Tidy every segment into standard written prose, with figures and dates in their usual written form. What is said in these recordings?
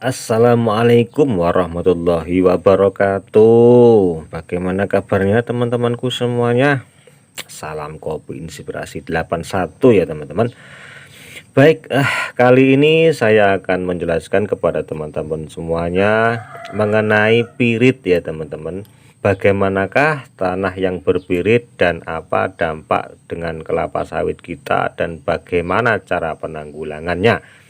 Assalamualaikum warahmatullahi wabarakatuh. Bagaimana kabarnya teman-temanku semuanya? Salam kopi inspirasi 81 ya teman-teman. Baik, kali ini saya akan menjelaskan kepada teman-teman semuanya mengenai pirit ya teman-teman. Bagaimanakah tanah yang berpirit dan apa dampak dengan kelapa sawit kita dan bagaimana cara penanggulangannya.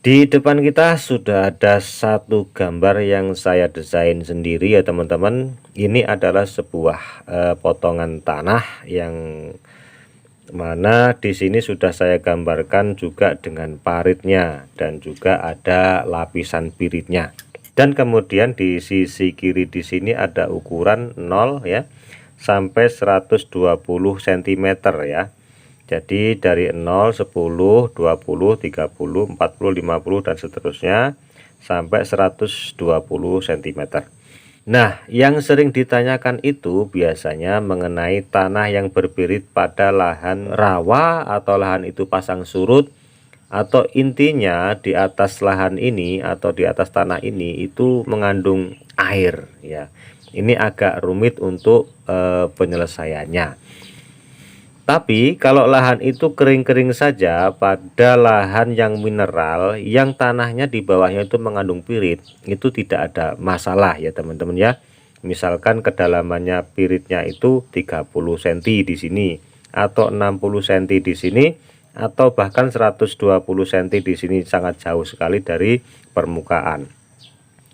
Di depan kita sudah ada satu gambar yang saya desain sendiri ya teman-teman. Ini adalah sebuah potongan tanah yang mana di sini sudah saya gambarkan juga dengan paritnya dan juga ada lapisan piritnya. Dan kemudian di sisi kiri di sini ada ukuran 0 ya sampai 120 cm ya. Jadi dari 0, 10, 20, 30, 40, 50 dan seterusnya sampai 120 cm. Nah, yang sering ditanyakan itu biasanya mengenai tanah yang berpirit pada lahan rawa atau lahan itu pasang surut, atau intinya di atas lahan ini atau di atas tanah ini itu mengandung air ya. Ini agak rumit untuk penyelesaiannya. Tapi kalau lahan itu kering-kering saja pada lahan yang mineral yang tanahnya di bawahnya itu mengandung pirit, itu tidak ada masalah ya teman-teman ya. Misalkan kedalamannya piritnya itu 30 cm di sini atau 60 cm di sini atau bahkan 120 cm di sini, sangat jauh sekali dari permukaan.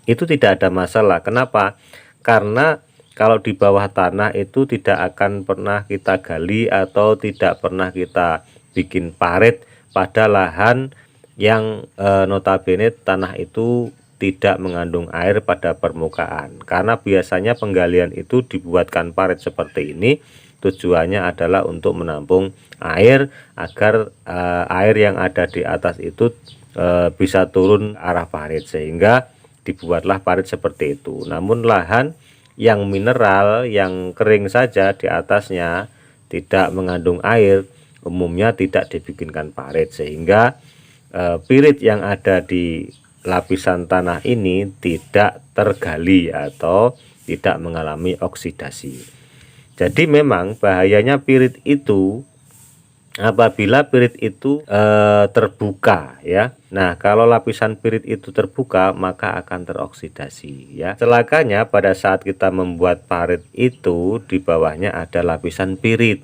Itu tidak ada masalah. Kenapa? Karena kalau di bawah tanah itu tidak akan pernah kita gali atau tidak pernah kita bikin parit pada lahan yang notabene tanah itu tidak mengandung air pada permukaan. Karena biasanya penggalian itu dibuatkan parit seperti ini tujuannya adalah untuk menampung air agar air yang ada di atas itu bisa turun arah parit, sehingga dibuatlah parit seperti itu. Namun lahan yang mineral yang kering saja di atasnya tidak mengandung air umumnya tidak dibikinkan parit, sehingga pirit yang ada di lapisan tanah ini tidak tergali atau tidak mengalami oksidasi. Jadi memang bahayanya pirit itu apabila pirit itu terbuka ya. Nah, kalau lapisan pirit itu terbuka maka akan teroksidasi ya. Celakanya pada saat kita membuat parit itu di bawahnya ada lapisan pirit.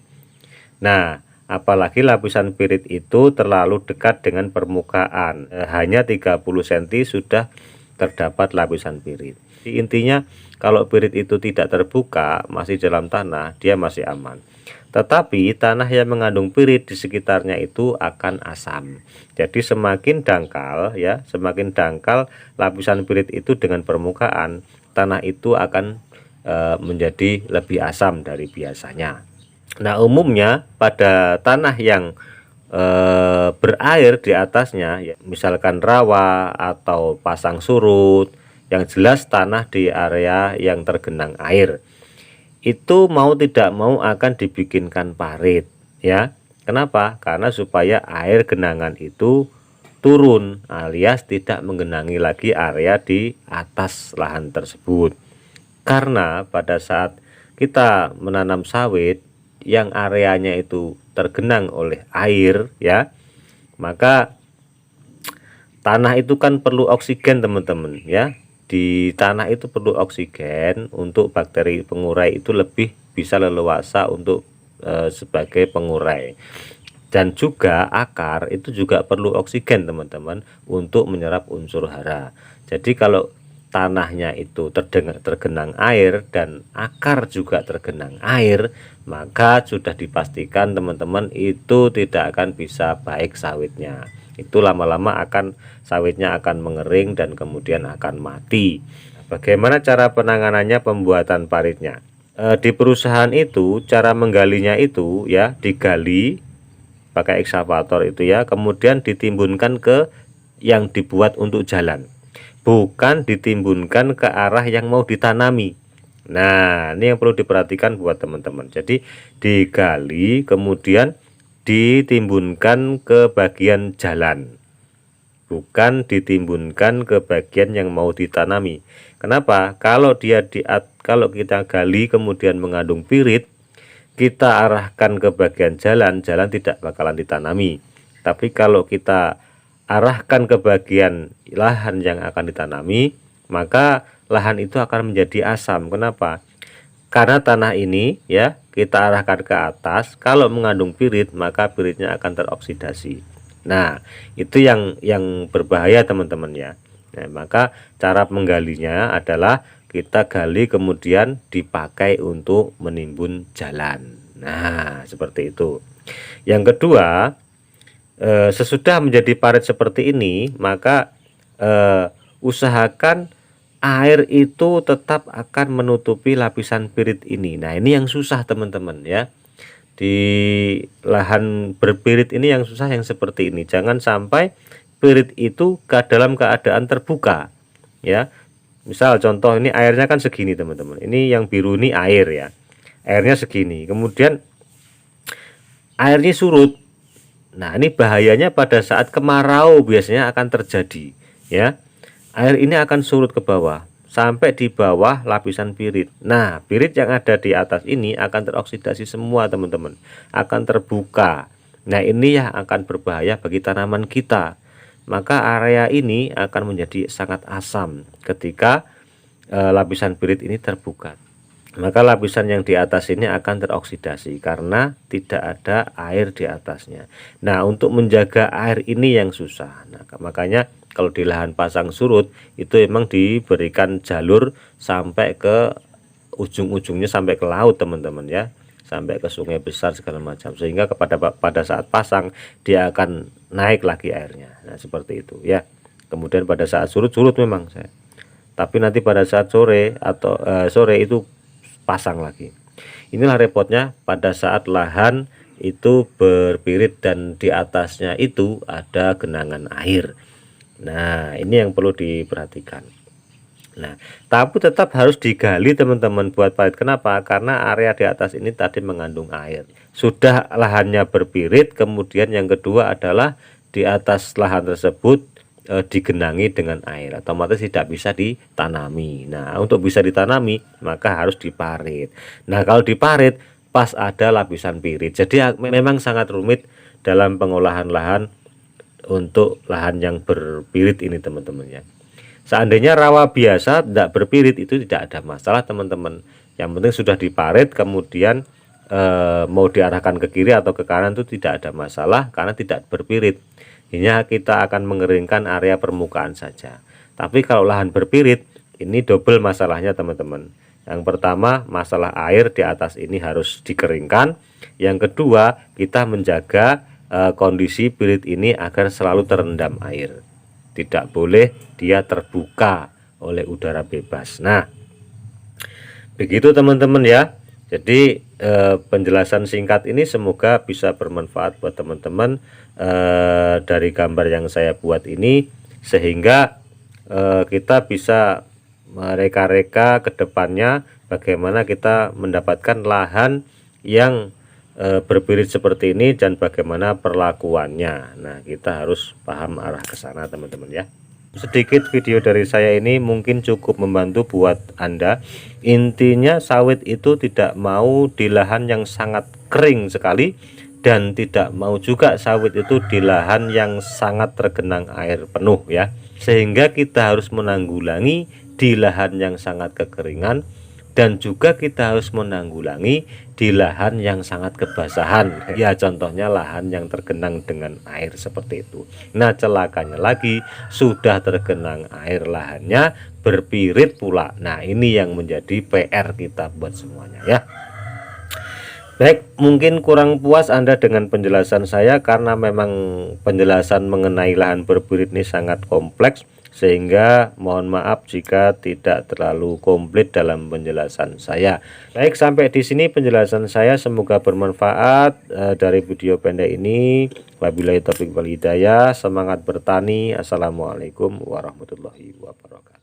Nah, apalagi lapisan pirit itu terlalu dekat dengan permukaan, hanya 30 cm sudah terdapat lapisan pirit. Intinya kalau pirit itu tidak terbuka, masih dalam tanah, dia masih aman. Tetapi tanah yang mengandung pirit di sekitarnya itu akan asam. Jadi semakin dangkal ya, semakin dangkal lapisan pirit itu dengan permukaan, tanah itu akan menjadi lebih asam dari biasanya. Nah, umumnya pada tanah yang berair di atasnya ya, misalkan rawa atau pasang surut, yang jelas tanah di area yang tergenang air, itu mau tidak mau akan dibikinkan parit ya. Kenapa? Karena supaya air genangan itu turun alias tidak menggenangi lagi area di atas lahan tersebut. Karena pada saat kita menanam sawit yang areanya itu tergenang oleh air ya, maka tanah itu kan perlu oksigen teman-teman ya. Di tanah itu perlu oksigen untuk bakteri pengurai itu lebih bisa leluasa untuk sebagai pengurai, dan juga akar itu juga perlu oksigen teman-teman untuk menyerap unsur hara. Jadi kalau tanahnya itu tergenang air dan akar juga tergenang air, maka sudah dipastikan teman-teman itu tidak akan bisa baik sawitnya. Itu lama-lama akan sawitnya akan mengering dan kemudian akan mati. Bagaimana cara penanganannya, pembuatan paritnya? Di perusahaan itu cara menggalinya itu ya, digali pakai ekskavator itu ya, kemudian ditimbunkan ke yang dibuat untuk jalan, bukan ditimbunkan ke arah yang mau ditanami. Nah, ini yang perlu diperhatikan buat teman-teman. Jadi digali kemudian ditimbunkan ke bagian jalan. bukan ditimbunkan ke bagian yang mau ditanami. Kenapa? Kalau kalau kita gali kemudian mengandung pirit, kita arahkan ke bagian jalan tidak bakalan ditanami. Tapi kalau kita arahkan ke bagian lahan yang akan ditanami, maka lahan itu akan menjadi asam. Kenapa? Karena tanah ini ya kita arahkan ke atas, kalau mengandung pirit maka piritnya akan teroksidasi. Nah, itu yang berbahaya teman-teman ya. Nah, maka cara menggalinya adalah kita gali kemudian dipakai untuk menimbun jalan. Nah, seperti itu. Yang kedua, sesudah menjadi parit seperti ini, maka usahakan air itu tetap akan menutupi lapisan pirit ini. Nah, ini yang susah teman-teman ya. Di lahan berpirit ini yang susah yang seperti ini. Jangan sampai pirit itu dalam keadaan terbuka ya. Misal contoh ini airnya kan segini teman-teman. Ini yang biru ini air ya. Airnya segini. Kemudian airnya surut. Nah, ini bahayanya pada saat kemarau biasanya akan terjadi ya. Air ini akan surut ke bawah sampai di bawah lapisan pirit. Nah, pirit yang ada di atas ini akan teroksidasi semua teman-teman, akan terbuka. Nah, ini yang akan berbahaya bagi tanaman kita. Maka area ini akan menjadi sangat asam ketika lapisan pirit ini terbuka. Maka lapisan yang di atas ini akan teroksidasi karena tidak ada air di atasnya. Nah, untuk menjaga air ini yang susah. Nah, makanya kalau di lahan pasang surut itu memang diberikan jalur sampai ke ujung-ujungnya, sampai ke laut teman-teman ya, sampai ke sungai besar segala macam, sehingga pada saat pasang dia akan naik lagi airnya. Nah, seperti itu ya. Kemudian pada saat surut memang saya, tapi nanti pada saat sore atau sore itu pasang lagi. Inilah repotnya pada saat lahan itu berpirit dan di atasnya itu ada genangan air. Nah, ini yang perlu diperhatikan. Nah, tapi tetap harus digali teman-teman buat parit. Kenapa? Karena area di atas ini tadi mengandung air. Sudah lahannya berpirit, kemudian yang kedua adalah di atas lahan tersebut digenangi dengan air, otomatis tidak bisa ditanami. Nah, untuk bisa ditanami maka harus diparit. Nah, kalau diparit pas ada lapisan pirit, jadi memang sangat rumit dalam pengolahan lahan untuk lahan yang berpirit ini teman-teman ya. Seandainya rawa biasa tidak berpirit itu tidak ada masalah teman-teman. Yang penting sudah diparit kemudian mau diarahkan ke kiri atau ke kanan itu tidak ada masalah karena tidak berpirit. Hanya kita akan mengeringkan area permukaan saja. Tapi kalau lahan berpirit ini double masalahnya teman-teman. Yang pertama masalah air di atas ini harus dikeringkan. Yang kedua kita menjaga kondisi pirit ini agar selalu terendam air. Tidak boleh dia terbuka oleh udara bebas. Nah, begitu teman-teman ya. Jadi penjelasan singkat ini semoga bisa bermanfaat buat teman-teman dari gambar yang saya buat ini, sehingga kita bisa mereka-reka ke depannya bagaimana kita mendapatkan lahan yang berpirit seperti ini dan bagaimana perlakuannya. Nah, kita harus paham arah ke sana teman-teman ya. Sedikit video dari saya ini mungkin cukup membantu buat Anda. Intinya sawit itu tidak mau di lahan yang sangat kering sekali, dan tidak mau juga sawit itu di lahan yang sangat tergenang air penuh ya. Sehingga kita harus menanggulangi di lahan yang sangat kekeringan, dan juga kita harus menanggulangi di lahan yang sangat kebasahan ya, contohnya lahan yang tergenang dengan air seperti itu. Nah, celakanya lagi sudah tergenang air lahannya berpirit pula. Nah, ini yang menjadi PR kita buat semuanya ya. Baik, mungkin kurang puas Anda dengan penjelasan saya karena memang penjelasan mengenai lahan berpirit ini sangat kompleks, sehingga mohon maaf jika tidak terlalu komplit dalam penjelasan saya. Baik, sampai di sini penjelasan saya, semoga bermanfaat dari video pendek ini. Wabillahi taufiq wal hidayah. Semangat bertani. Assalamualaikum warahmatullahi wabarakatuh.